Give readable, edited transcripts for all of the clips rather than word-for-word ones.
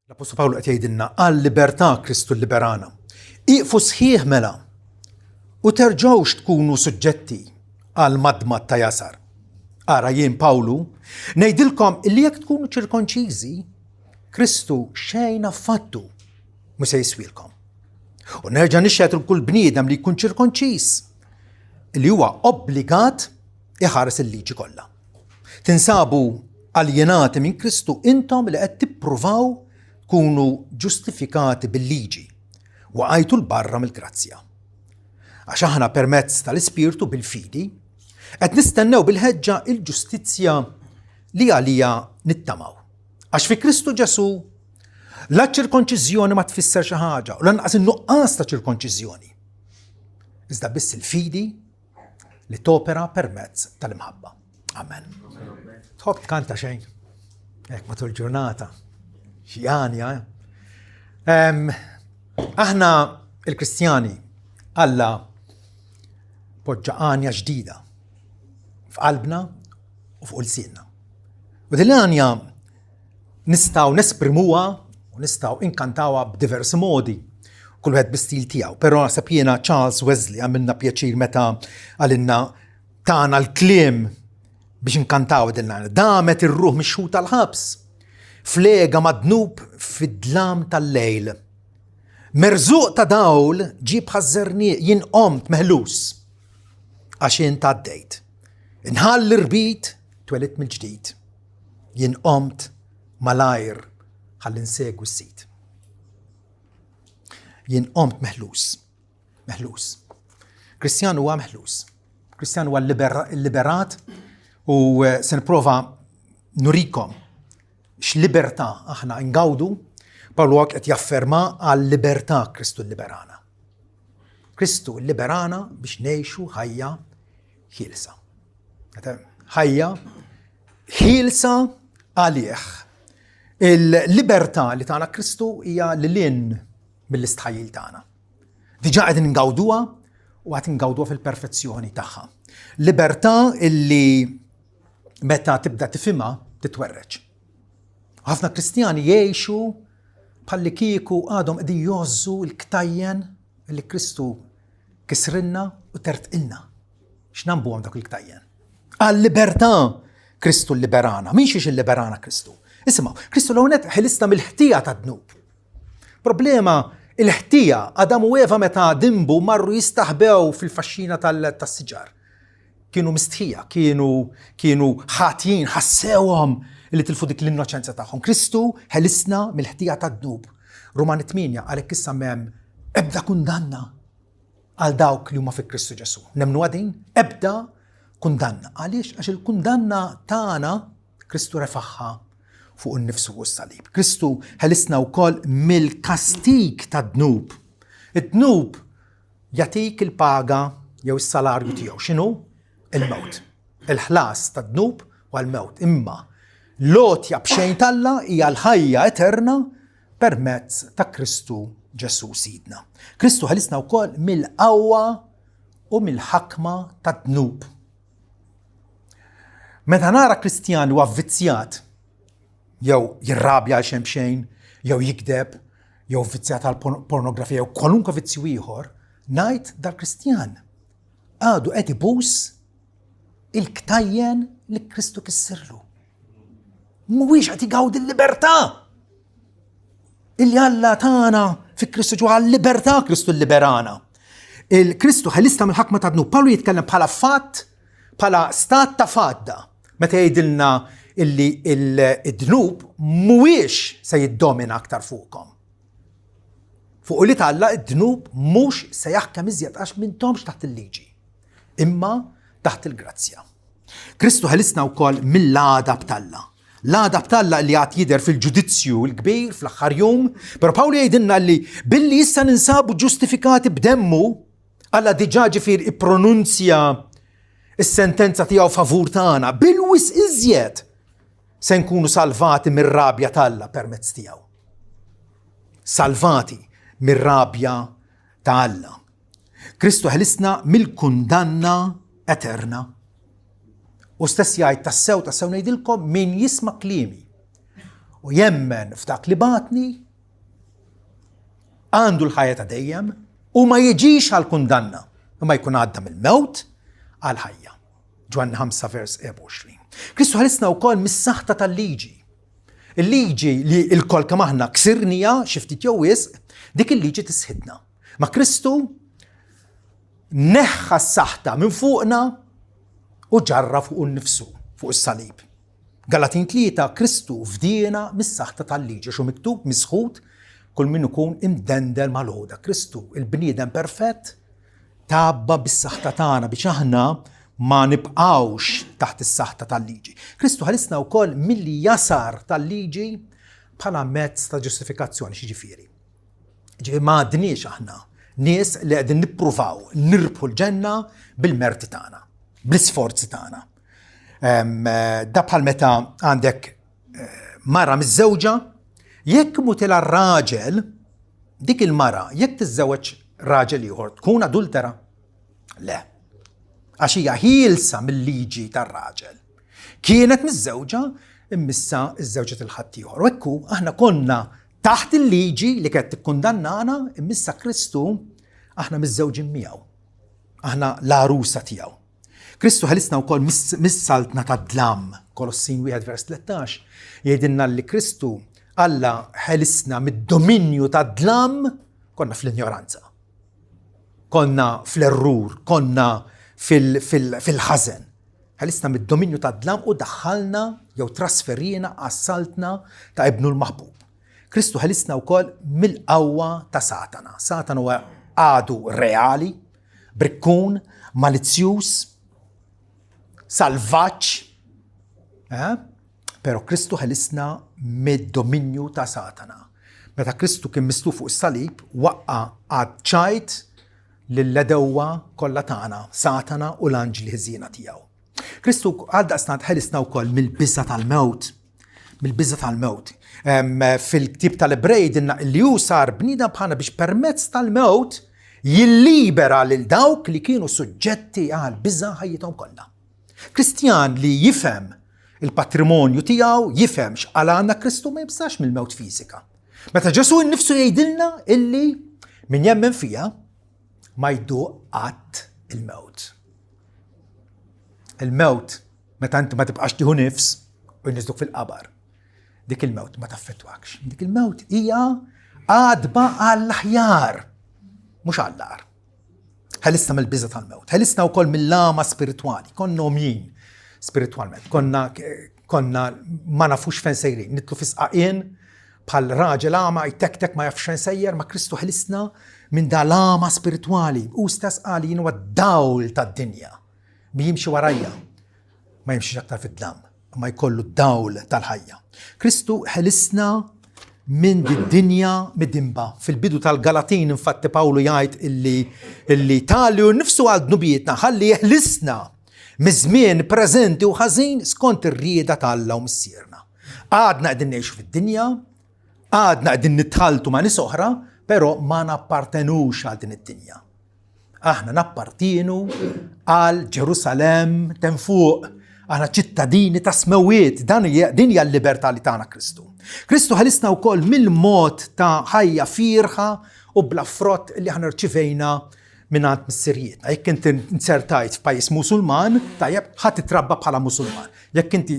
L-Apostlu Pawlu qed jgħidilna għall-libertà Kristu liberana. Iqfu sħiħ mela u terġgħux tkunu suġġetti għal madmat ta' jasar. Ara jien Pawlu ngħidilkom illi jekk tkunu ċirkonċiżi, Kristu xejn affattu mhux se jiswilkom. U nerġa' nixxed kull bniedem li jkun ċirkonċiż li huwa obbligat iħares il-liġi kollha. Tinsabu aljenati minn Kristu intom li qed tippruvaw tkunu ġustifikati bil-liġi u għajtu l-barra mill-grazzja. Għax aħna permezz tal-Ispirtu bil-fidi qed nistennew bil-ħeġġa il-ġustizzja li għalija nittamaw. Għax fi Kristu Ġesu la ċirkonċiżjoni ma tfisser xi ħaġa u lanqas in-nuqqas ta' ċirkonċiżjoni. Iżda biss il-fidi li topera permezz tal-imħabba. Amen. Tħobb tkanta xejn. Hekk matul ġurnata. Xi għanja. Aħna il-Kristjani Alla poġġa għanja ġdida f'qalbna u f'qulsienna. U din l-għanja nistgħu nesprimuha u nistgħu inkantawha b'diversi modi, kull wieħed bi-stil tiegħu. Però naħseb jiena Charles Wesley għamilna pjaċir meta għalinna tagħna l-kliem biex inkantaw din l-għanja. Damet ir-ruħ mixħut tal-ħabs, flega madnub fid-dlam tal-lejl. Merżuq ta' dawl ġib ħażerni jien qomt meħlus għax jien tgħaddejt. Inħall l-irbit twelit mill-ġdid. Jien qomt malajr ħalli nsegwi s-sit. Jien qomt meħlus. Meħlus. Kristjan huwa meħlus. Kristjan huwa liberat u se nipprova nurikom x'libertà aħna ngawdu. Pawlu qed jafferma għal libertà Kristu liberana. Kristu liberana biex ngħixu ħajja ħielsa. Ħajja ħielsa għalih. Il-libertà li tagħna Kristu hija lilin mill-istħajjil tagħna. Diġà qegħdin ngawduha u qed ngawduha fil-perfezzjoni tagħha. Libertà illi meta tibda tifhimha titwerreġ. Ħafna Kristjani jgħixu bħalli kieku għadhom qegħdin jożżu l-ktajjen li Kristu kisrinna u tertqilna. X'nambuhom dak il-ktajjen? Għall-libertà Kristu liberana. Min xiex il-liberana Kristu? Isimgħu, Kristu l-hawnhekk ħilista mill-ħtija tad-dnub. Problema il-ħtija Adam u Eva meta dimbu marru jistaħbew fil-faxxina tas-siġar. Kienu mistħija, kienu ħatjin, ħassewhom li tilfu dik l-innoċenza tagħhom. Kristu ħelisna mill-ħtija tad-dnub. Romani 8 għalhekk issa m'hemm ebda kundanna għal dawk li huma fi Kristu Ġesu. Nemmnu għadin ebda kundanna. Għaliex? Għax il-kundanna tagħna Kristu refaħħa fuq innifsu u s-salib. Kristu ħelisna wkoll mill-kastik tad-dnub. Id-dnub jagħtik il-paga jew is-salarju tiegħu. X'inhu? Il-mewt. Il-ħlas tad-dnub u l-mewt. Imma lotja b'xejn Alla hija l-ħajja eterna permezz ta' Kristu Ġesu Sidna. Kristu ħelisna wkoll mill-qawwa u mill-ħakma tad-dnub. Meta nara Kristjan huwa avvizzjat jew jirrabja għal xejn, jew jikdeb, jew avvizzjat għal pornografija jew kwalunkwe vizzju ieħor, ngħid dal-Kristjan għadu qed ibus il-ktajjen li Kristu kissirlu. Mhuwiex qed igawdi l-libertà illi Alla tagħna fi Kristu ġu għall-libertà Kristu liberana. Il-Kristu ħelista mill-ħakma tad-dnub. Pawlu jitkellem bħala fatt, bħala stat ta' fadda. Meta jgħidilna illi id-dnub mhuwiex se jiddomina aktar fuqkom. Fuq li Alla id-dnub mhux se jaħkem iżjed għax m'intomx taħt il-liġi, imma taħt il-grazzja. Kristu ħelisna wkoll mill-għada b'Alla. L-għada b'Alla li għad jidher fil-ġudizzju l-kbir fl-aħħar jum, però Pawlu jgħidilna li billi issa ninsabu ġustifikati b'demmu, Alla diġà ġifier ippronunzja is-sentenza tiegħu favur tagħna, bil-wis iżjed se nkunu salvati mir-rabja Alla permezz tiegħu. Salvati mir-rabja ta' Alla. Kristu ħelisna mill-kundanna eterna. U stess jgħid tassew ngħidilkom min jisma' kliemi ويمن فتاق لباطني عنده الحياة دايم وما يجيش على الكندنة وما يكون عدم الموت على الحياة. جوان 5 فيرس 24. كريستو هلسنا وقال مسحتة اللي يجي الكل كما هنا كسرنيا شفتي تيويس ديك اللي يجي تسهدنا. ما كريستو نخى السحتة من فوقنا وجرى فوق نفسه فوق الصليب. غلاطين 3 كريستو فدينا مسحتة اللي يجي شو مكتوب مسخوت كل منه يكون امدندل مالهودا. كريستو البنيدم بيرفكت تابا بالسحتة تانا بشهنا ما نبقاوش تحت السحتة تالليجي. كريستو هلسنا وقال من اللي يسار تالليجي بحالا مات تا جوستيفيكاسيون شي جفيري ما دنيش احنا ناس اللي قاعدين نبروفاو نربحوا الجنة بالمرت تانا بالسفورت تانا. ده بحال متى عندك مرة متزوجة يك متل الراجل ديك المرة يك تتزوج راجل يهور تكون أدولترا لا أشياء هيلسا من الليجي الراجل كانت متزوجة امسا الزوجة الحد يهور وكو احنا كنا تحت الليجي اللي كانت تكوندنانا امسا كريستو احنا متزوجين مياو احنا لاروسة ياو. كريستو هلسنا وقال مسالتنا تدلام كولوسين 1 فيرس 13 يدنا اللي كريستو الله هلسنا من الدومينيو تدلام كنا في الانيورانزا كنا في الرور كنا في الحزن. هلسنا من الدومينيو تدلام ودخلنا يو ترانسفيرينا أصلتنا تا ابنه المحبوب. كريستو هلسنا وقال من القوة تا ساتنا هو عادو ريالي بركون مالتسيوس salvaċ, pero Kristu ħelisna mid-dominju ta' Satana. Meta Kristu kien mistu fuq is-salib, waqqa għad ċajt lill-ledewwa kollha tagħna, Satana u l-anġli ħżiena tiegħu. Kristu għaldaqstant ħelisna wkoll mill-biża tal-mewt. Mill-biża tal-mewt. Fil-ktib tal-Ebrej dinna li hu sar bniedem bħalna biex permezz tal-mewt jillibera lil dawk li kienu suġġetti għal biża ħajjithom kollha. Kristjan li jifhem il-patrimonju tiegħu, jifhem x'qalanna Kristu ma jibsax mill-mewt fiżika. Meta Ġesu nnifsu jgħidilna illi min jemmen fija ma jduq qatt il-mewt. Il-mewt meta inti ma tibqax tieħu nifs u jniżduk fil-qabar. Dik il-mewt ma taffettwakx. Dik il-mewt hija għadba għall-aħjar mhux għall-ar. Ħelisna mill-biża tal-mewt. Ħelisna wkoll mill-lama spiritwali. Konna omjin spiritwalment. Konna ma nafux fejn sejrin. Nitlu fisqaqien bħal raġel għama jtektek ma jafx fejn sejjer ma Kristu ħelisna minn da lama spiritwali. U stess qal jien huwa d-dawl tad-dinja. Mi jimxi warajja. Ma jimxiex aktar fid-dlam. Ma jkollu d-dawl tal-ħajja. Kristu ħelisna minn d-dinja mid-dimba. Fil-bidu tal-Galatin infatti Pawlu jgħid illi talju nifsu għal dnubietna ħalli jeħlisna miż-żmien preżenti u ħażin skont ir-rieda tal-Alla u missierna. Għadna qegħdin ngħixu fid-dinja, għadna qegħdin nitħaltu ma' nies oħra, però ma nappartenux għal din id-dinja. Aħna nappartienu għal Ġerusalem ten fuq. Aħna ċittadini ta' smewiet, din hija l-libertà li tagħna Kristu. Kristu ħalisna wkoll mill-mod ta' ħajja firħa u bla frott li aħna rċivejna mingħand missirietna. Jekk inti insertajt f'pajjiż Musulman, tajjeb ħadd titrabba bħala Musulman. Jekk inti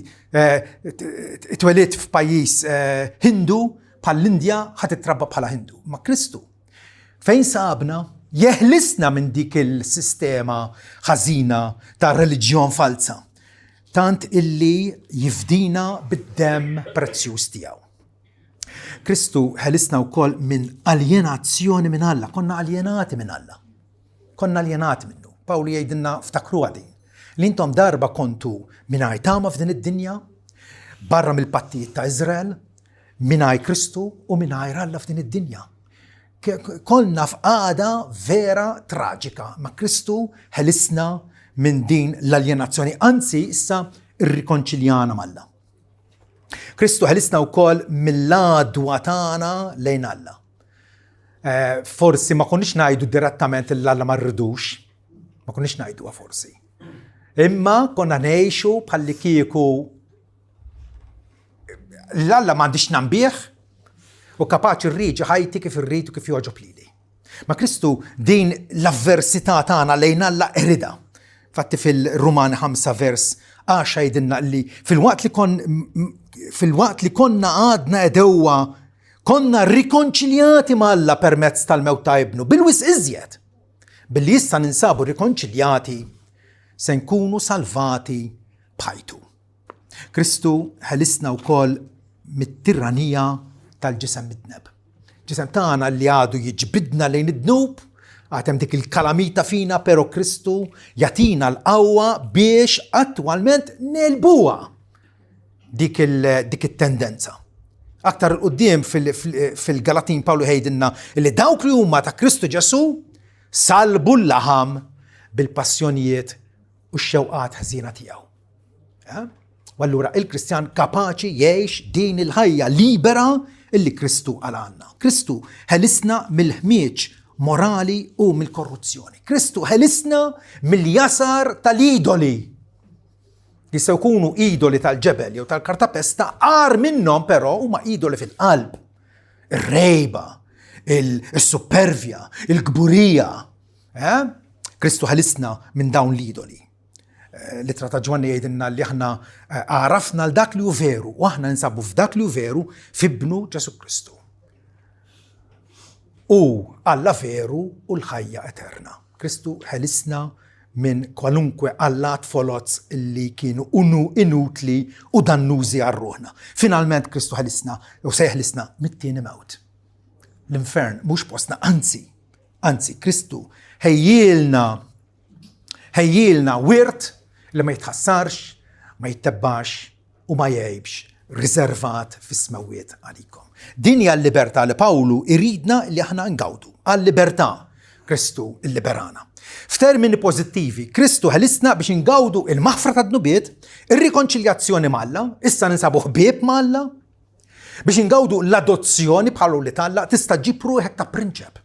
itwelidt f'pajjiż Hindu bħall-Indja ħadd titrabba bħala Hindu. Ma Kristu fejn sabna jeħlisna minn dik il-sistema ħażina ta' reliġjon falsa. Tant illi jifdina bid-dem prezzjuż tiegħu. Kristu ħelisna wkoll minn aljenazzjoni minn Alla, konna aljenati minn Alla. Konna aljenati minnu. Pawlu jgħidilna ftakruha din. Li intom darba kontu mingħajr tama f'din id-dinja, barra mill-pattijiet ta' Iżrael, mingħajr Kristu u mingħajr Alla f'din id-dinja. Konna f'qagħda vera traġika, ma Kristu ħelisna minn din l-aljenazzjoni, anzi issa irrikonċiljana malla. Kristu ħelisna wkoll mill-għadwa tagħna lejn Alla. Forsi ma konniex ngħidu direttament li Alla ma rridux, ma konniex ngħiduha forsi. Imma konna ngħixu bħalli kieku L-Alla m'għandix nambieħ u kapaċi rriġi ħajti kif irrid u kif joġob lili. Ma Kristu din l-avversità tagħna lejn Alla erida. Fatti fil-Rumani 5 vers 10 jgħidilna li fil-waqt li konna għadna edewwa konna rikonċiljati ma' Alla permezz tal-mewt ta' ibnu bil-wis iżjed. Billi issa ninsabu rikonċiljati se nkunu salvati bħajtu. Kristu ħelisna wkoll mit-tirranija tal-ġisem midneb. Ġisem tagħna li għadu jiġbidna lejn id-dnub, għatem dik il-kalamita fina, pero Kristu jatina l-qawwa biex attualment nelbuha dik il-tendenza. Aktar l-qoddim fil-Galatin Pawlu ħejdinna li dawk li huma ta' Kristu Ġesu salbu l-laħam bil-passjonijiet u x-xewqat ħażina tiegħu. U allura il-Kristjan kapaċi jgħix din il-ħajja libera illi Kristu għalanna. Kristu ħelisna mill-ħmieġ morali u mill-korruzzjoni. Kristu ħelisna mill-jasar tal-idoli. Jistgħu jkunu idoli tal-ġebel jew tal-kartapesta għar minnhom però huma idoli fil-qalb. Ir-rejba, il-supervja, il-gburija. Kristu ħelisna minn dawn l-idoli. Litra ta' Ġwanni jgħidilna li aħna għarafna l-dak li hu veru u aħna nsabu f'dak li hu veru f'ibnu Ġesu Kristu. U Alla veru u l-ħajja eterna. Kristu ħelisna minn kwalunkwe allat folozz li kienu inutli u dannużi għarruħna. Finalment Kristu ħelisna u se jħelisna mit-tieni mewt. L-infern mhux postna, anzi Kristu ħejjilna wirt li ma jitħassarx, ma jittebbax u ma jgħibx, riservat fis-smawiet għalikom. Din hija l-libertà li Pawlu iridna li aħna ngawdu. Għall-libertà Kristu il-liberana. F'termini pożittivi, Kristu ħelisna biex ngawdu il-maħfra tad-dnubiet, ir-rikonċiljazzjoni mal-Alla, issa ninsabu ħbieb mal-Alla, biex ngawdu l-adozzjoni bħalu li talla tista' ġib ruħek ta' prinċep.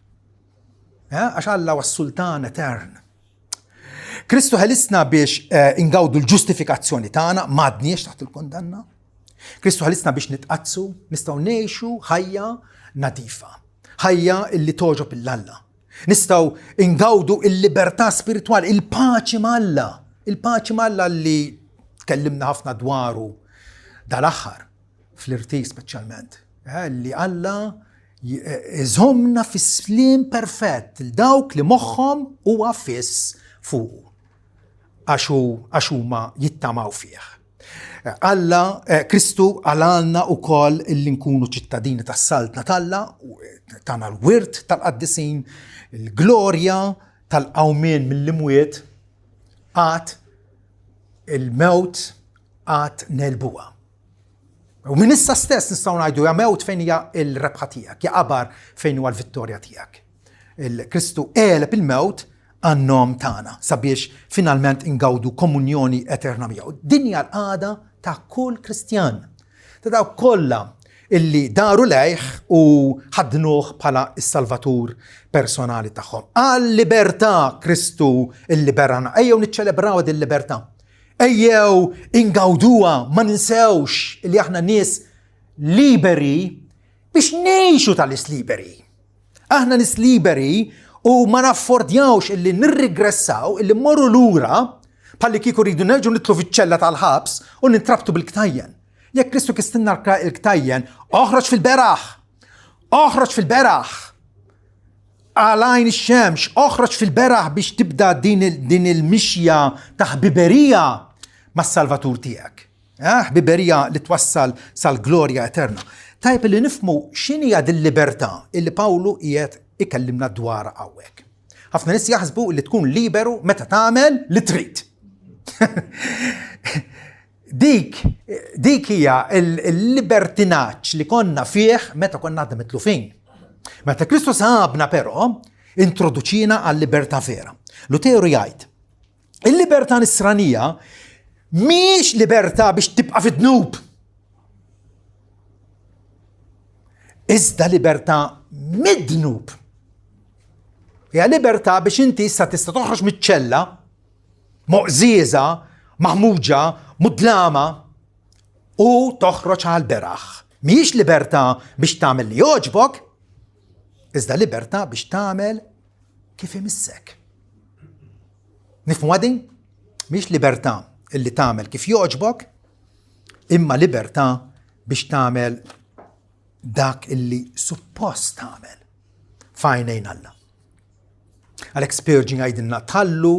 Għax Alla huwa s-sultan etern. Kristu ħelisna biex ingawdu l-ġustifikazzjoni tagħna m'għadniex taħt il-kondanna. Kristu ħelisna biex nitqazzu, nistgħu ngħixu ħajja nadifa, ħajja illi toġob il-Alla. Nistgħu ingawdu il-libertà spiritwali, il-paċi mal-Alla, il-paċi mal-Alla li tkellimna ħafna dwaru dal-aħħar fl-irtij speċjalment, li Alla iżomna fis-sliem perfett il-dawk li moħħhom huwa fiss fuq għax huma jittamaw fih. Alla, Kristu għalalna u koll illi nkunu ċittadini tas-saltna talla, tana l-wirt tal-qaddisin, il-glorja tal-qawmien mill-imwiet, għat il-mewt għat nelbuha. U minn issa stess nistgħu ngħidu ja mewt fejn hija l-rebħa tiegħek, ja qabar fejn huwa l-vittorja tiegħek. Il-Kristu għeleb il-mewt għannom tagħna sabiex finalment ingawdu komunjoni eterna miegħu. Din hija l-għada ta' kull Kristjan. Ta' dawk kollha illi daru lejh u ħadnuh bħala s-salvatur personali tagħhom. Għal-libertà Kristu il-liberana. Ejjew niċċelebraw din libertà. Ejjew ingawduha, ma ninsewx illi aħna nies liberi biex ngħixu tal-is liberi. Aħna nies liberi u ma naffordjawx illi nirrigressaw, illi morru lura bħalli kieku rridu nerġgħu nitlu fiċ-ċella tal-ħabs u nintrabtu bil-ktajjen. Jekk Kristu kistinna il-ktajjen, oħroġ fil-beraħ, għalajn ix-xemx, oħroġ fil-beraħ biex tibda din il-mixja ta' ħbiberija mas-Salvatur tiegħek. Ħbiberija li twassal sal-glorja eterna. Tajb li nifmu x'inhija din-libertà illi Pawlu qiegħed ikellimna dwarha hawnhekk. Ħafna nies jaħsbu li tkun liberu meta tagħmel li trid. Dik hija l-libertinaġġ li konna fih meta konna għadna mitlufin. Meta Kristu saħabna però introduċina għall-libertà vera. Luteru jgħid, il-libertà nisranija mhix libertà biex tibqa' fid-dnub. Iżda libertà mid-dnub. Hija libertà biex inti issa tista' toħroġ miċ-ċella moqżiża, maħmuġa, mudlama u toħroġ għal beraħ. Mhijiex libertà biex tagħmel li jogħġbok, iżda libertà biex tagħmel kif imissek. Nifhmu għadin? Mhijiex libertà illi tagħmel kif jogħġbok, imma libertà biex tagħmel dak illi suppost tagħmel f'għajnejn Alla. Għalhekk Spurgeon jgħidilna tħallu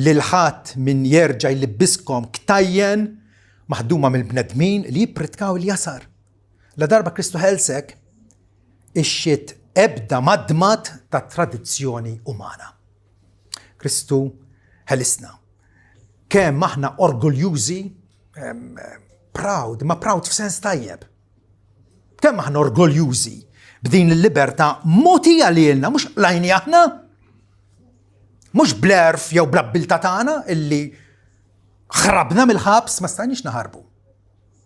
lil ħadd min jerġa' jlibbiskom ktajjen maħduma mill-bnedmin li jippritkaw il-jasar. La darba Kristu ħelsek ixxiet ebda madmat ta' tradizzjoni umana. Kristu ħelisna. Kemm aħna orgoljużi, proud, ma proud f'sens tajjeb. Kemm aħna orgoljużi b'din il-libertà mogħtija lilna mhux lajni aħna, mhux blerf jew blabbilta tagħna illi ħrabna mill-ħabs ma stajniex naħarbu.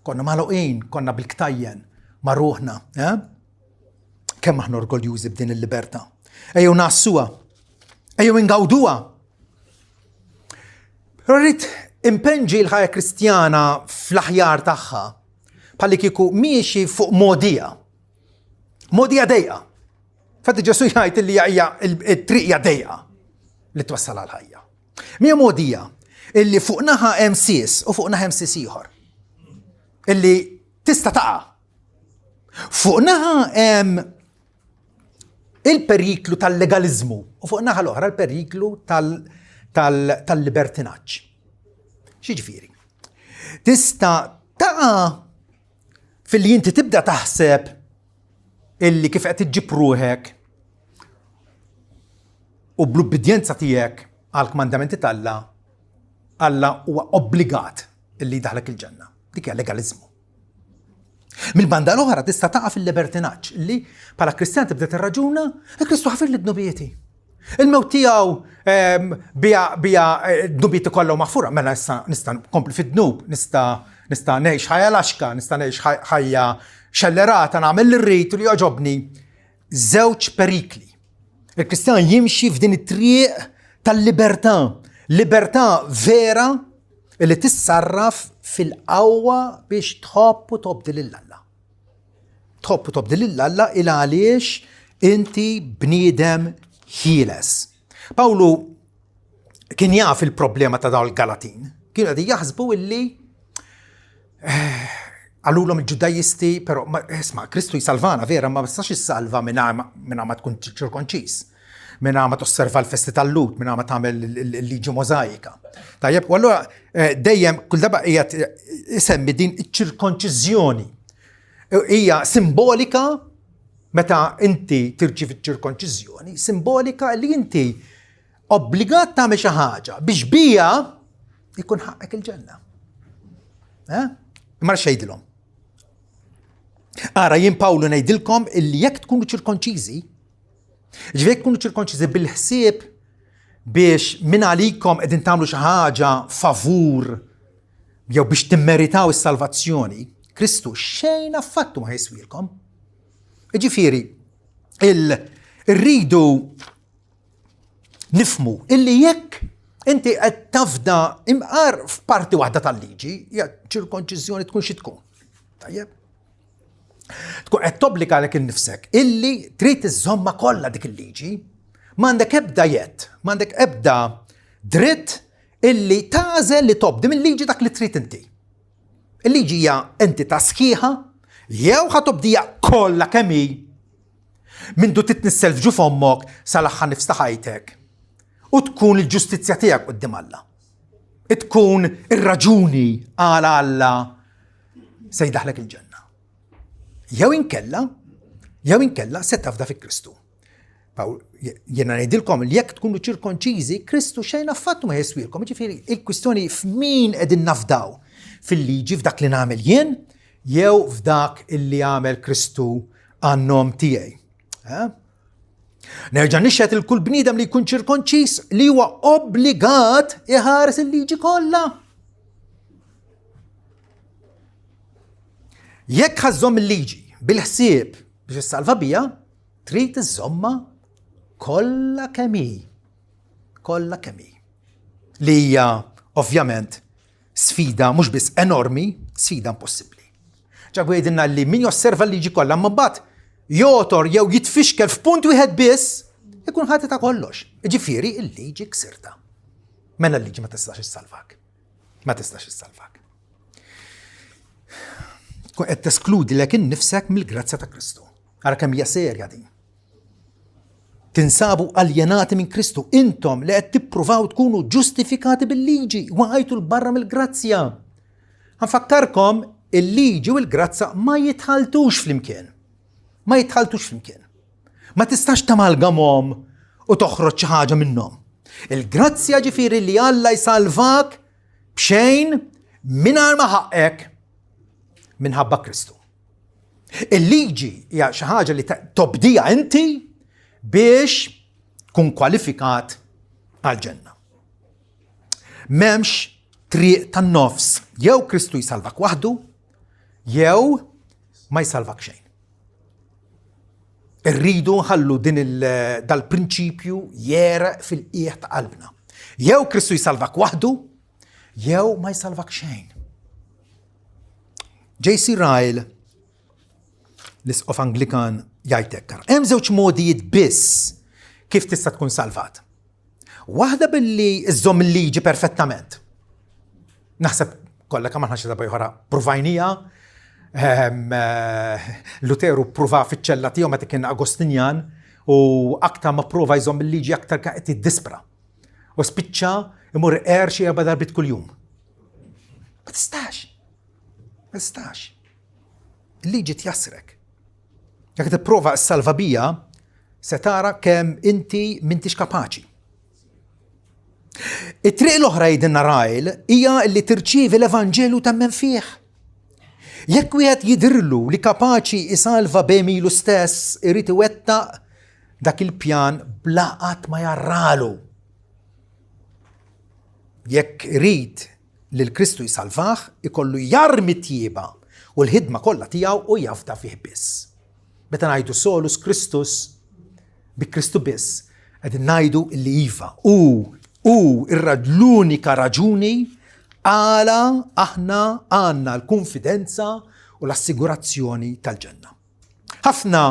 Konna magħluqin, konna bil-ktajjen ma' ruħna. Kemm aħna orgoljużi b'din il-libertà. Ejjew nassuha, ejjew ingawduha. Rrid impenġi l-ħajja Kristjana fl-aħjar tagħha bħalli kieku miexi fuq modija. Modija dejqa. Fatti Ġesu jgħid li hija t-triqja dejqa li twassal għal-ħajja. Mija modija illi fuq naħa hemm sis u fuq naħa hemm sis ieħor. Illi tista' taqa'. Fuq naħa hemm il-periklu tal-legalizmu u fuq naħa l-oħra il-periklu tal-libertinaġġ. X'jiġifieri? Tista' taqa' fil-li inti tibda taħseb illi kif qed iġġib ruħek u bl-ubbidjenza tiegħek għal kmandamenti tal-Alla, Alla huwa obbligat illi daħlek il-ġenna. Dik hija legalizmu. Mill-banda l-oħra tista' taqa' fil-libertinaġġ illi bħala Kristjan tibda tirraġuna Kristu ħafir li d-nubieti. Il-mewt tiegħu bija d-nubieti kollha maħfura, mela nista' nkompli fid-dnub, nista' ngħix ħajja laxka, nista' ngħix ħajja xellerata, nagħmel li rrid u li jogħġobni. Żewġ perikli. Il-Kristjan jimxi f'din it-triq tal-libertà. Libertà vera li tissarraf fil-qawwa biex tħobb u tobdi lill-Alla. Tħobb u tobdi lill-Alla il għaliex inti bniedem ħieles. Pawlu kien jaf il-problema ta' dawn il-Galatin. Kienu qegħdin jaħsbu illi għallulhom il-Ġudajisti, però isma' Kristu jsalvana vera ma bistax issalva minn ma tkun ċirkonċiż. Minna ma tosserva l-festi tal-lut, minna ma tagħmel il-liġi mozaika. Tajjeb, u allura dejjem kull darba hija isemmi din iċ-ċirkonċiżjoni. Hija simbolika meta inti tirċievi ċ-ċirkonċiżjoni, simbolika li inti obbligat tagħmel xi ħaġa biex bija jkun ħaqek il-ġenna. Imma xejdilhom. Ara jien Pawlu ngħidilkom illi jekk tkunu ċirkonċiżi, ġvek kunu ċirkonċiżi bil-ħsieb biex minn għalikom qegħdin tagħmlu xi ħaġa favur jew biex timmeritaw is-salvazzjoni, Kristu xejn affattu ma jiswilkom. Ġifieri, irridu nifmu illi jekk inti qed tafda imqar f'parti waħda tal-liġi, hija ċirkonċiżjoni tkun xi tkun. Tajjeb? Tkun qed tobbliga għalek innifsek illi trid iżomma kollha dik il-liġi, m'għandek ebda jett, m'għandek ebda dritt illi tażel li tobdi mill-liġi dak li trid inti. Il-liġi hija entità sħiħa jew ħatobdija kollha kemm hi mindu titnissel f'ġuf ommok sal-aħħar nifs ta' ħajtek u tkun il-ġustizzja tiegħek quddiem Alla. Tkun ir-raġuni għal Alla se jdaħlek il-ġenna. Jew inkella se tafda fi Kristu. Jiena ngħidilkom li jekk tkunu ċirkonċiżi, Kristu xejn affattu ma jiswilkom. Ġifieri il-kwistjoni f'min qegħdin nafdaw fil-liġi f'dak li nagħmel jien jew f'dak illi għamel Kristu għan-nom tiegħi. Nerġa' nixħet il-kull bniedem li jkun ċirkonċiż li huwa obbligat iħares il-liġi kollha. Jekk ħażżomm il-liġi bil-ħsieb biex issalva bija, trid iżomma kollha kemm hi. Kollha kemm hi. Li hija ovvjament sfida mhux biss enormi, sfida impossibbli. ġabu jgħidilna li min josserva l-liġi kollha ma mbagħad jotor jew jitfixkel f'punt wieħed biss ikun ħati ta' kollox. Ġifieri il-liġi ksirta. Mela l-liġi ma tistax issalvak. Ma tistax issalvak. Tkun qed teskludi lek innifsek mill-grazzja ta' Kristu. Ara kemm hija serja din. Tinsabu aljenati minn Kristu. Intom li qed tippruvaw tkunu ġustifikati bil-liġi waqajtu l-barra mill-grazzja. Nfakkarkom il-liġi u l-grazza ma jitħaltux flimkien. Ma jitħaltux flimkien. Ma tistax tamalgamhom u toħroġ xi ħaġa minnhom. Il-grazzja ġifieri li Alla jsalvak b'xejn mingħajr ma ħaqek minħabba Kristu. Il-liġi hija xi ħaġa li tobdija inti biex tkun kwalifikat għall-ġenna. M'hemmx triq tan-nofs, jew Kristu jsalvak waħdu, jew ma jsalvak xejn. Irridu nħallu din dal-prinċipju jereq fil-qiegħ ta' qalbna. Jew Kristu jsalvak waħdu, jew ma jsalvak xejn. J.C. Ryle, l-Isqof Anglikan, jgħid hemm żewġ modijiet biss kif tista' tkun salvat. Waħda billi iżżomm il-liġi perfettament. Naħseb kollha kemm aħna xi darba oħra provajnija. Luteru prova fiċ-ċella tiegħu meta kien Agostinjan u aktar ma prova jżomm il-liġi aktar qed jiddispra. U spiċċa imur xi 4 darbit kuljum. Ma tistax. Ma tistax. Il-liġi tjassrek. Jekk tipprova s-salva bija, se tara kemm inti m'intix kapaċi. It-triq l-oħra jgħidilna Ryle hija li tirċievi l-Evanġelu temmen fih. Jekk wieħed jidhirlu li kapaċi isalva b'emilu stess, irid iwettaq dak il-pjan bla qatt ma jarralu. Jekk irid li l-Kristu jsalvah, ikollu jarmi tjieba u l-ħidma kollha tiegħu u jafda fih biss. Meta ngħidu solus Kristus, bi Kristu biss, qegħdin ngħidu li iva l-unika raġuni għala aħna għandna l-konfidenza u l-assigurazzjoni tal-ġenna. Ħafna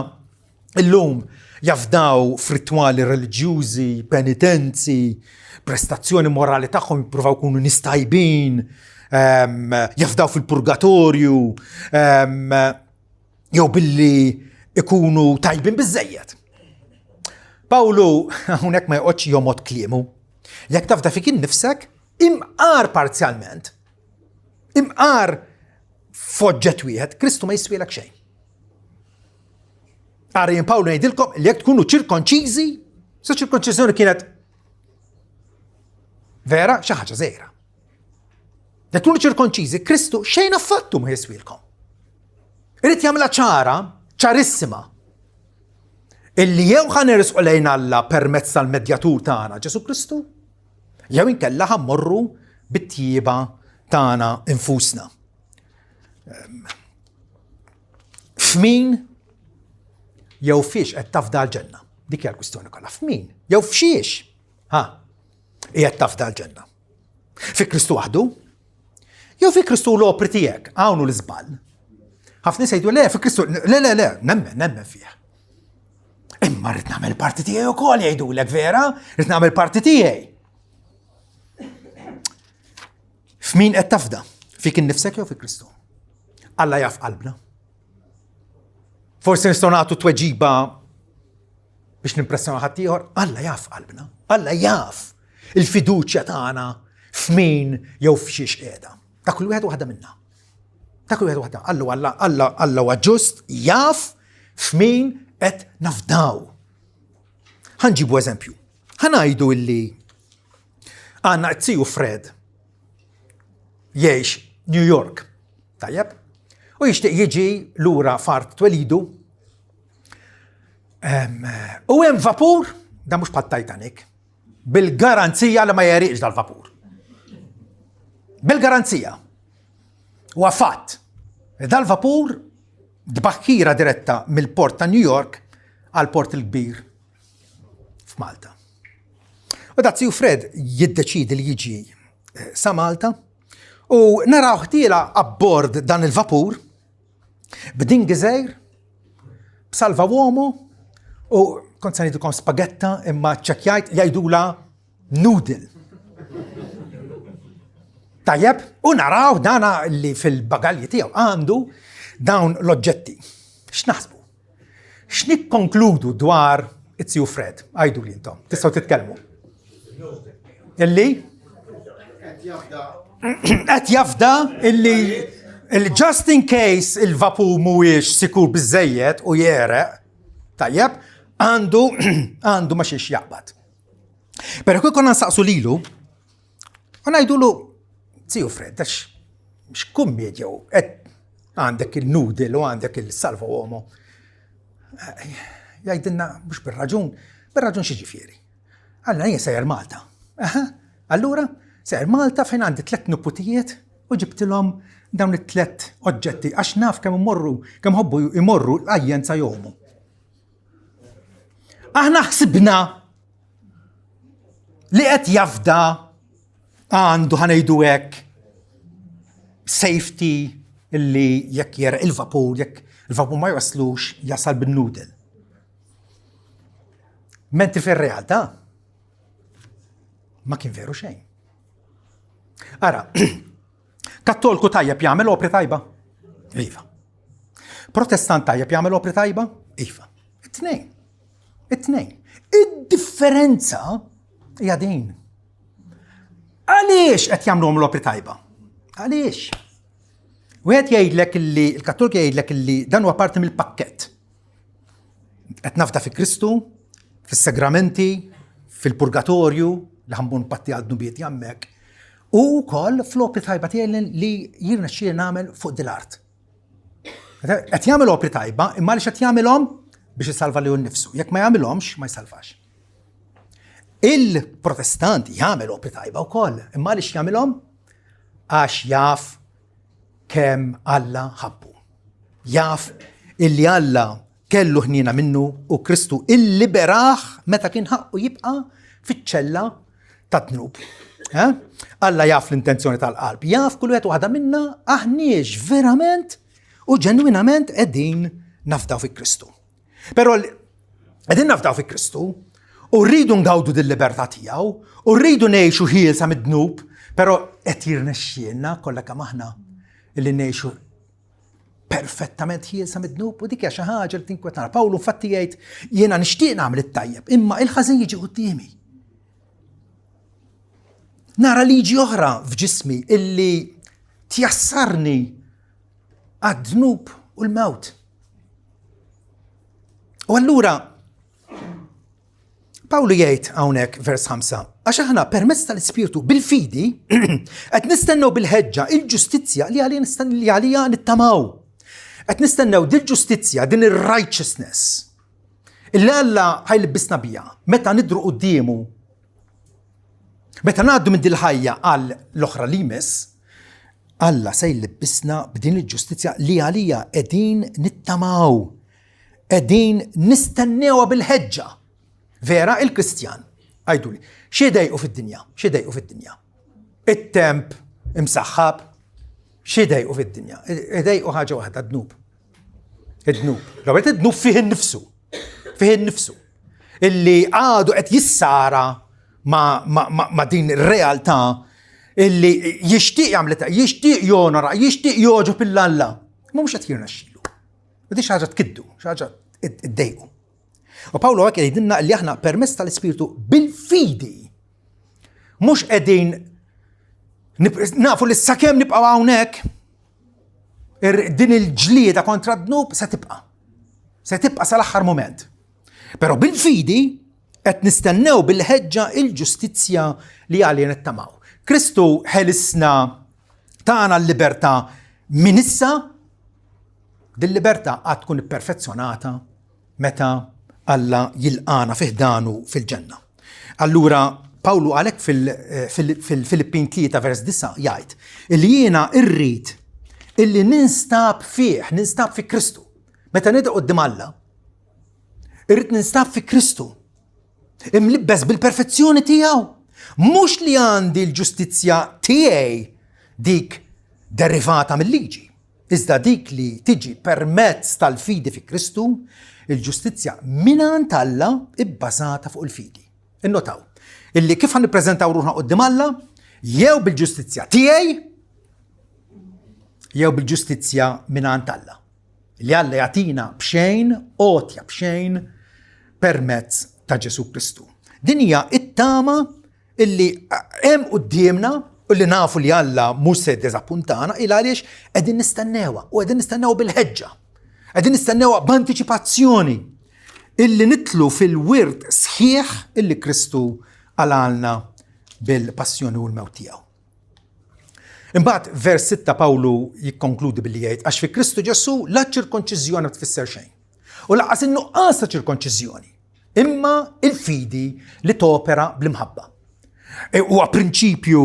illum jafdaw f'ritwali reliġjużi, penitenzi, prestazzjoni morali tagħhom jippruvaw kunu nistajbin, jafdaw fil-purgatorju, jew billi ikunu tajbin biżejjed. Pawlu hawnhekk ma joqgħodx jomod kliemu. Jekk tafda fik innifsek, imqar parzjalment. Imqar foġġet wieħed, Kristu ma jiswielek xejn. Ara jien Pawlu ngħidilkom li jekk tkunu ċirkonċiżi, sa ċirkonċiżjoni kienet vera xi ħaġa żgħira. Jekk tkunu ċirkonċiżi, Kristu xejn affattu ma jiswielkom. Irid jagħmilha ċarissima. Illi jew ħanerisqu lejn Alla permezz tal-medjatur tagħna Ġesu Kristu, jew inkella ħammorru bit-tjieba tagħna infusna. F'min jew fiex qed tafda l-ġenna. Dik hija l-kwistjoni kollha. F'min jew f'xiex qiegħed tafda l-ġenna. Fi Kristu waħdu? Jew fi Kristu l-opri tiegħek hawn l-iżball. Ħafna se jgħidu le fi Kristu le, nemmen fih. Imma rrid nagħmel parti tiegħi wkoll jgħidulek vera, rrid nagħmel parti tiegħi. F'min qed tafda? Fik innifsek jew fi Kristu? Alla jaf qalbna. Forsi nistgħu nagħtu tweġiba biex nimpressjonaw ħadd ieħor, Alla jaf qalbna. Alla jaf il-fiduċja tagħna f'min jew f'xiex qiegħda. Ta' kull wieħed waħda minnha. Ta' kull wieħed waħda. Alla huwa ġust jaf f'min qed nafdaw. Ħanġibu eżempju. Ħanajdu illi għandna tziju Fred jgħix New York. Tajjeb? U jixtieq jiġi lura fart twelidu. U hemm vapur, da mhux bħat-Titanic, bil-garanzija li ma jeriqx dal-vapur. Bil-garanzija. Huwa fatt. Dal-vapur dbaħħira diretta mill-port ta' New York għal port il-kbir f'Malta. U da tziju Fred jiddeċidi li jiġi sa Malta u naraw ħtiela abbord dan il-vapur b'din gżejr, b'salva uomo, u kont se ngħidilkom spagetta imma ċċekkjajt jgħidula noodle. Tajjeb, u naraw dana li fil-bagalji tiegħu għandu dawn l-oġġetti. X'naħsbu? X'nikkonkludu dwar it-Siju Fred? Għajdu li intom, tistgħu titkellmu. Illi? Qed jafda illi just in case il-vapur mhuwiex sikur biżejjed u jereq, tajjeb, għandu ma xiex jaqbad. Pero kif konna nsaqsu lilu, u ngħidulu Siju Fred, x'kummedja u qed għandek il-noodle u għandek il-salva uomo. Jgħidilna mhux bir-raġun xi ġifieri. Alla hija sejjer Malta. Allura sejjer Malta fejn għandi 3 nuputijiet u ġibtilhom dawn it-3 oġġetti għax naf kemm ħobbu imorru l-ajjen sa jomu. Aħna ħsibna li qed jafda għandu ħanejdu hekk safety illi jekk jereq il-vapur, jekk il-vapur ma jwaslux jasal bin-noodle. Mentri fir-realtà ma kien veru xejn. Ara, kattolku tajjeb jagħmel opri tajba? Iva. Protestant tajjeb jagħmel opri tajba? Iva. It-tnejn. Id-differenza hija din. Għaliex qed jagħmluhom l-opri tajba? Għaliex? Wieħed jgħidlek illi il-Kattoliki jgħidlek illi dan huwa parti mill-pakkett. Qed nafda fi Kristu, fis-sagramenti, fil-purgatorju li ħambun patti għal nubiet jammek, u wkoll fl-opri tajba tiegħi li jirnexxie nagħmel fuq dil-art. Qed jagħmel opri tajba, imma għaliex qed jagħmilhom biex isalva lilu nnifsu. Jekk ma jagħmilhomx ma jsalvax. Il-Protestanti jagħmel opri tajba wkoll, imma għaliex jagħmilhom għax jaf kemm Alla ħabbu. Jaf illi Alla kellu ħnina minnu u Kristu illiberaħ meta kien ħaqqu jibqa' fiċ-ċella tat-tnub. Alla jaf l-intenzjoni tal-qalb, jaf kull wieħed waħda minna aħniex verament u ġenwinament qegħdin nafdaw fi Kristu. Però qegħdin nafdaw fi Kristu u rridu ngawdu dil-libertà tiegħu u rridu ngħixu ħielsa mid-dnub, però qed jirnexxielna kollha kemm aħna illi ngħixu perfettament ħielsa mid-dnub u dik hija xi ħaġa li tinkwetana. Pawlu infatti jgħid jiena nixtieq nagħmel it-tajjeb, imma il-ħażin jiġi qudiemi. Nara liġi oħra f'ġismi illi tjassarni għad-dnub u l-mewt. U allura Pawlu jgħid hawnhekk vers 5, għax aħna permezz tal-Ispirtu bil-fidi qed nistennew bil-ħeġġa il-ġustizzja li għalija nittamaw. Qed nistennew dil-ġustizzja, din ir-righteousness illi Alla ħajlibbisna biha meta nidru qudiemu. Meta ngħaddu minn dil-ħajja għal l-oħra li jmiss, Alla se jlibbisna b'din il-ġustizzja li għalija qegħdin nittamaw. Qegħdin nistennewha bil-ħeġġa. Vera il-Kristjan, għajduli, xiedejqu fid-dinja? It-temp imsaħħab, xiedejqu fid-dinja? Idejqu ħaġa waħda, d-dnub. Id-dnub fih innifsu. Illi għadu qed jissara ma din ir-realtà illi jixtieq jagħmel, jixtieq jonora, jixtieq joġob il-Alla. Ma mhux qed jirnexxielu. U di xi ħaġa tkiddu, xi ħaġa iddejqu. U Pawlu għak jgħidilna li aħna permezz tal-Ispirtu bil-fidi mhux qegħdin nafu li sakemm nibqgħu hawnhekk din il-ġlieda kontra d-dnub se tibqa' sal-aħħar mument. Però bil-fidi qed nistennew bil-ħeġġa il-ġustizzja li għalija nittamaw. Kristu ħelisna tagħna l-libertà minn issa, din libertà għad tkun ipperfezzjonata meta Alla jilqana fiħdanu fil-ġenna. Allura Pawlu għalhekk fil-Filippin 3 vers 9 jgħid illi jiena rrid illi ninstab fi Kristu. Meta nidqa' quddiem Alla, irrid ninstab fi Kristu. Imlibbes bil-perfezzjoni tiegħu. Mhux li għandi l-ġustizzja tiegħi dik derivata mill-liġi. iżda dik li tiġi permezz tal-fidi fi Kristu, il-ġustizzja minant Alla ibbażata fuq il-fidi. Innotaw, illi kif għan nippreżentaw ruħna qudiem Alla, jew bil-ġustizzja tiegħi, jew bil-ġustizzja minant Alla. Li Alla jagħtina b'xejn, għotja b'xejn permezz ta' Ġesu Kristu. Din hija it-tama illi hemm qudiemna u li nafu li Alla mhux se jiddeżappuntana il għaliex qegħdin nistennewha u qegħdin nistennewha bil-ħeġġa. Qegħdin nistennewha b'antiċipazzjoni illi nitlu fil-wirt sħiħ illi Kristu għalalna bil-passjoni u l-mewt tiegħu. Imbagħad vers 6 Pawlu jikkonkludi billi jgħid għax fi Kristu Ġesu la ċirkonċiżjoni ma tfisser xejn. U laqqas in-nuqqas ta' ċirkonċiżjoni, imma il-fidi li topera bl-imħabba. Huwa prinċipju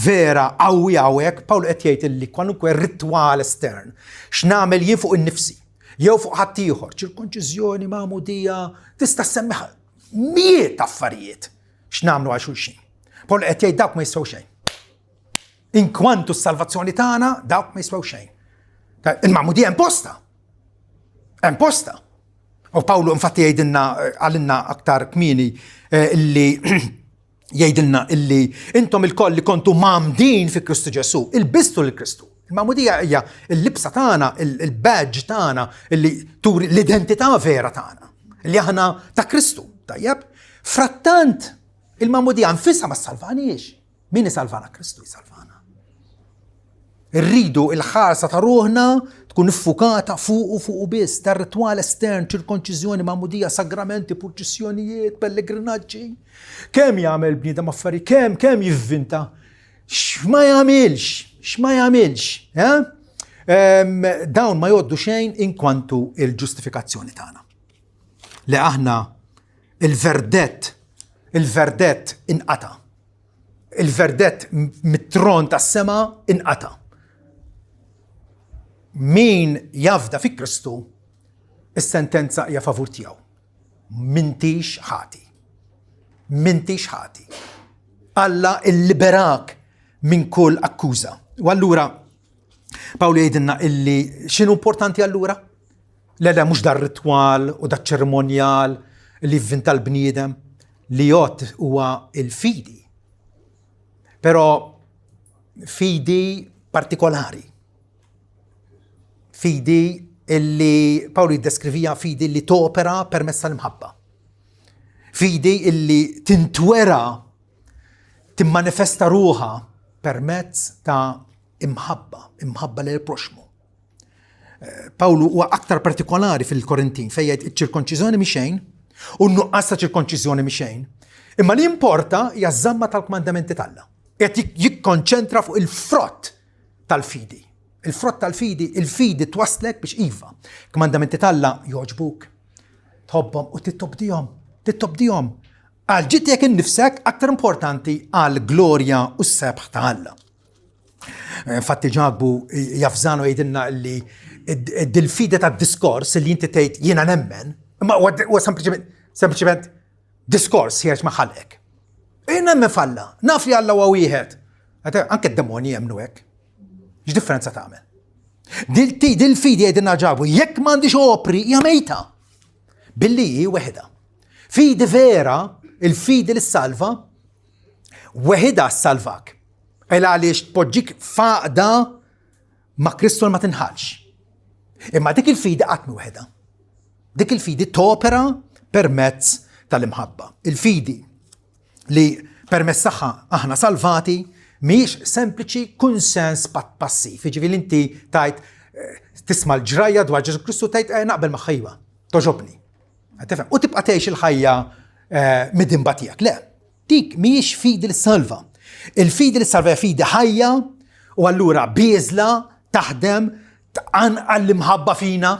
vera qawwi hawnhekk Pawlu qed jgħid li kwalunkwe ritwal estern x'nagħmel jien fuq innifsi jew fuq ħadd ieħor, ċirkonċiżjoni magħmudija tista' semmiħ miet affarijiet x'nagħmlu għal xulxin. Pawlu qed jgħid dawk ma jistgħu xejn. Inkwantu s-salvazzjoni tagħna dawk ma jiswew xejn. Il-magħmudija imposta. Imposta. U Pawlu infatti jgħidilna għalinna aktar kmieni illi jgħidilna illi intom il-koll li kontu mamdin fi Kristu Ġesu, il-bistu l-Kristu. Il-magħmudija hija l-libsa tagħna, il-badge tagħna illi turi l-identità vera tagħna. Li aħna ta' Kristu. Tajjeb? Frattant il-magħmudija nfisha ma salvanix. Min isalvana? Kristu jsalvana. Irridu il-ħarsa ta' ruħna tkun iffukata fuq u biss, tar ritwal estern, ċirkonċiżjoni, magħmudija, sagramenti, purċissjonijiet, pellegrinaġġi. Kemm jagħmel bniedem affarijiet, kemm jivvinta, x'ma jagħmilx. Dawn ma jgħoddu xejn inkwantu il-ġustifikazzjoni tagħna. Li aħna il-verdett inqata. Il-verdett mit-tron tas-sema inqata. Min jafda fi Kristu, is-sentenza hija favur tiegħu. M'intix ħati. Alla illiberak minn kull akkuża. U allura Pawlu jgħidilna illi x'inhu importanti allura? Le mhux dar ritwal u da ċerimonjal li jivvinta l-bniedem li jgħod huwa il-fidi. Però fidi partikolari. Fidi illi Pawlu jiddeskrivija fidi li topera permezz tal-imħabba. Fidi illi tintwera timmanifesta ruha permezz ta' imħabba lil proxmu. Pawlu huwa aktar partikolari fil-Korintin fejn jgħid iċ-ċirkonċiżjoni mhi xejn u n-nuqqas ta' ċirkonċiżjoni mhi xejn. Imma li importa hija żamma tal-kmandamenti tagħha. Qed jikkonċentra fuq il-frott tal-fidi. Il-frott tal-fidi, il-fidi twaslek biex iva. Kmandamenti tagħha jogħġbuk, tħobbhom u tittobdihom. Għal ġiet jekk innifsek aktar importanti għal glorja u s-sebħ ta' Alla. Infatti ġabu jafżanu jgħidilna li dil-fidi tad-diskors li inti tgħid jiena nemmen, imma huwa sempliċement diskors ħieġ ma' ħalqek. Nemmen f'Alla, naf li Alla huwa wieħed. Anke d-demoni jemmnu hekk. X'differenza tagħmel? Dil-fidi jgħidilna ġabu jekk m'għandix opri hija mejta. Billi hi weħda. Fidi vera, il-fidi li salva, weħida salvak. Għaliex tpoġġik faqda ma' Kristu ma tinħalx. Imma dik il-fidi qatt weħda. Dik il-fidi topera permezz tal-imħabba. Il-fidi li permezz tagħha aħna salvati mhix sempliċi kunsens passiv. Jiġifieri inti tajt tisma' l-ġrajja dwar Ġesu Kristu tajt naqbel ma' ħajwa, toġobni. U tibqa' tgħix il-ħajja mid-dimba tiegħek. Le, dik mhijiex fidi li salva. Il-fidi li salva hija fidi ħajja u allura biżla taħdem tqanqa l-imħabba fina,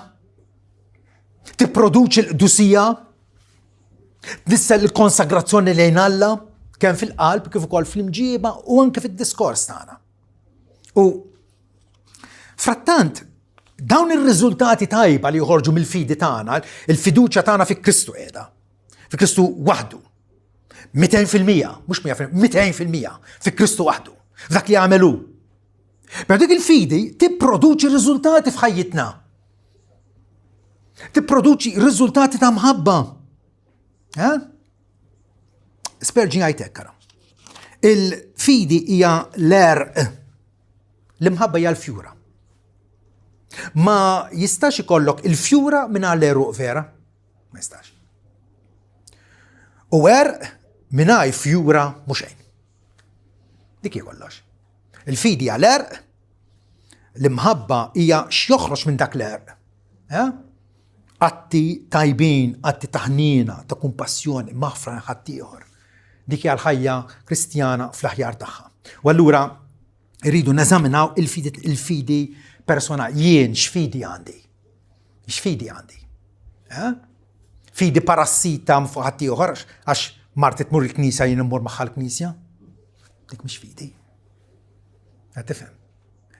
tipproduċi l-qdusija, tnissel il-konsagrazzjoni lejn Alla, kemm fil-qalb kif ukoll fl-imġiba u anke fid-diskors tagħna. U frattant dawn ir-riżultati tajba li joħorġu mill-fidi tagħna, il-fiduċja tagħna fi Kristu qiegħda. Fi Kristu waħdu. 200%, mhux 100%, 200% fi Kristu waħdu. Dak li għamelu. بعدك الفيدي تبرودوشي ريزولتات في حياتنا، تبرودوشي ريزولتات تا محبة. ها سبيرجين هايتكرا الفيدي هي لير، المحبة هي الفيورا. ما يستاش يقولك الفيورا من على فيرا، ما يستاش. وير مناي فيورا مشين ديك يقولش. الفيدي على المحبة هي يخرج من داك لير. ها أتي تايبين، أتي تحنينة، تكون باسيون مغفرة حتيهر. ديك هي الحياة كريستيانة في الحياة تاعها. واللورا يريدوا نزمنا الفيدي بيرسونا ين شفيدي عندي، شفيدي عندي. ها فيدي باراسيتا مفوحتيهر اش مرت تمر الكنيسة ينمر محل الكنيسة، ديك مش فيدي. هتفهم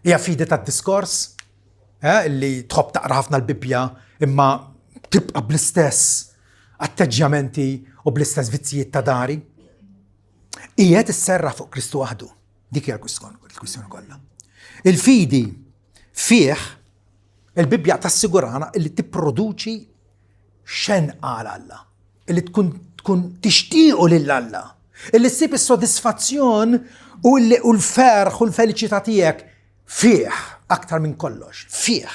هي فيدي تاع الديسكورس اللي تحب تقراها في البيبيا، اما تبقى بلستاس اتجامنتي وبلستاس فيتسيت تداري. ايه تسرع فوق كريستو وحده، ديك هي الكويستيون كلها. الفيدي فيه البيبيا تاع السيجورانا اللي تبرودوشي شن على الله، اللي تكون تشتيقوا لله، اللي تسيب الساتسفاكسيون والفرح والفيليتاتيك فيه اكثر من كلش فيه.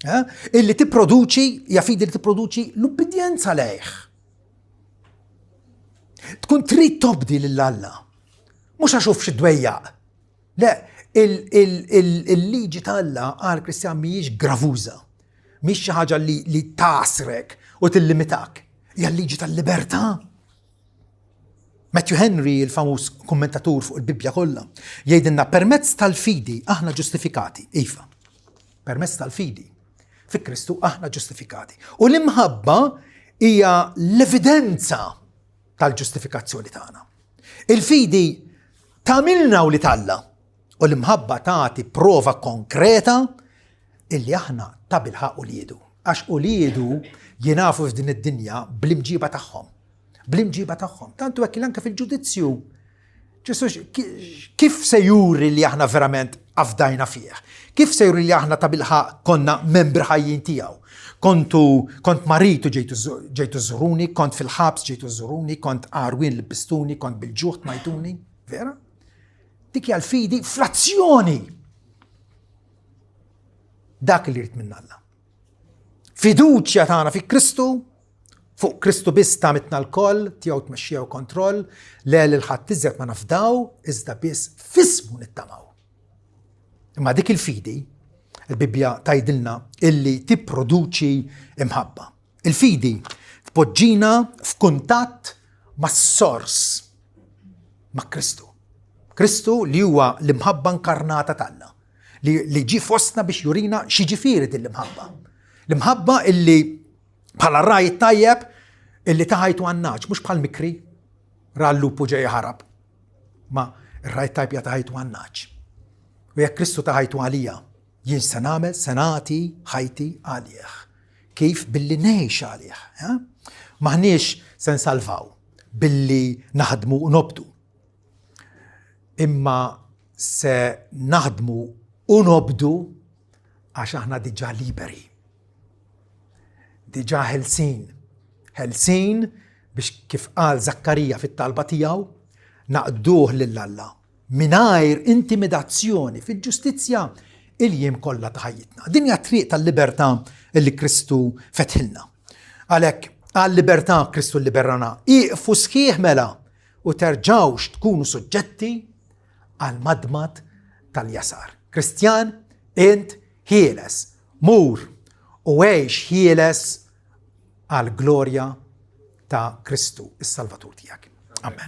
ها اللي تبرودوشي يا فيدي اللي تبرودوشي لوبيدينس عليك، تكون تريد تبدي لله، مش اشوفش دويع. لا اللي جيت الله قال كريستيان ميش جرافوزا، مش حاجه اللي تعصرك وتلمتك، يا اللي جيت الليبرتا. ماتيو هنري الفاموس كومنتاتور فوق البيبيا كلها يدنا بيرميتس تالفيدي احنا جوستيفيكاتي. ايفا بيرميتس تالفيدي في كريستو احنا جوستيفيكاتي، والمحبه هي ليفيدنزا تالجوستيفيكاسيوني تاعنا. الفيدي تعملنا ولتعلى، والمحبه تعطي بروفا كونكريتا اللي احنا تبلها اوليدو. اش اوليدو ينافوا في دين الدنيا بالمجيبه تاعهم، بالمجيبه تاعهم. تانتو وكيلانك في الجوديتسيو كيف سيوري اللي احنا فيرامنت افداينا فيه، كيف سيوري اللي احنا تبلها كنا ممبر حيين تياو. كنت مريض جيتوا تزوروني، كنت في الحبس جيتوا تزوروني، كنت عاروين لبستوني، كنت بالجوع ميتوني. فيرا ديك يا الفيدي فلاتسيوني، داك اللي ريت منا الله. فيدوتشيا تاعنا في كريستو، فوق كريستو بس تامتنا الكل تياو تمشيها وكنترول. لا للحد تزت ما نفداو إذا بس فسمو نتماو. اما ديك الفيدي البيبيا تايدلنا اللي تبرودوشي محبة. الفيدي تبوجينا في كونتات مع السورس، مع كريستو. كريستو اللي هو المحبة انكارناتا تاعنا، اللي يجي في وسطنا باش يورينا شي جفيرة المحبة. المحبة اللي بحال الراي الطيب اللي تهايتو عناج، مش بحال مكري راه اللوبو جاي هرب. ما الراي الطيب يتهايتو عناج، ويا كريستو تهايتو عليا ين سنامل سناتي هايتي عليخ. كيف باللي نعيش عليه. ها ما هنيش سنسالفاو باللي نهدمو ونبدو، اما سنهدمو ونبدو عشان احنا ديجا ليبري، ديجا هلسين بش كيف قال زكريا في الطلبة تياو نقدوه لله مناير انتميداتسيوني في الجستيزيا اليوم كلها تحيتنا. دنيا طريقة الليبرتا اللي كريستو فتحلنا. عليك قال ليبرتا كريستو اللي برانا اقفوا سكيه ملا وترجعوش تكونوا سجدتي على المضمض تاليسار. كريستيان انت هيلس مور وعيش هيلس على الجلوريا تا كريستو السلفاتور تياك. امين.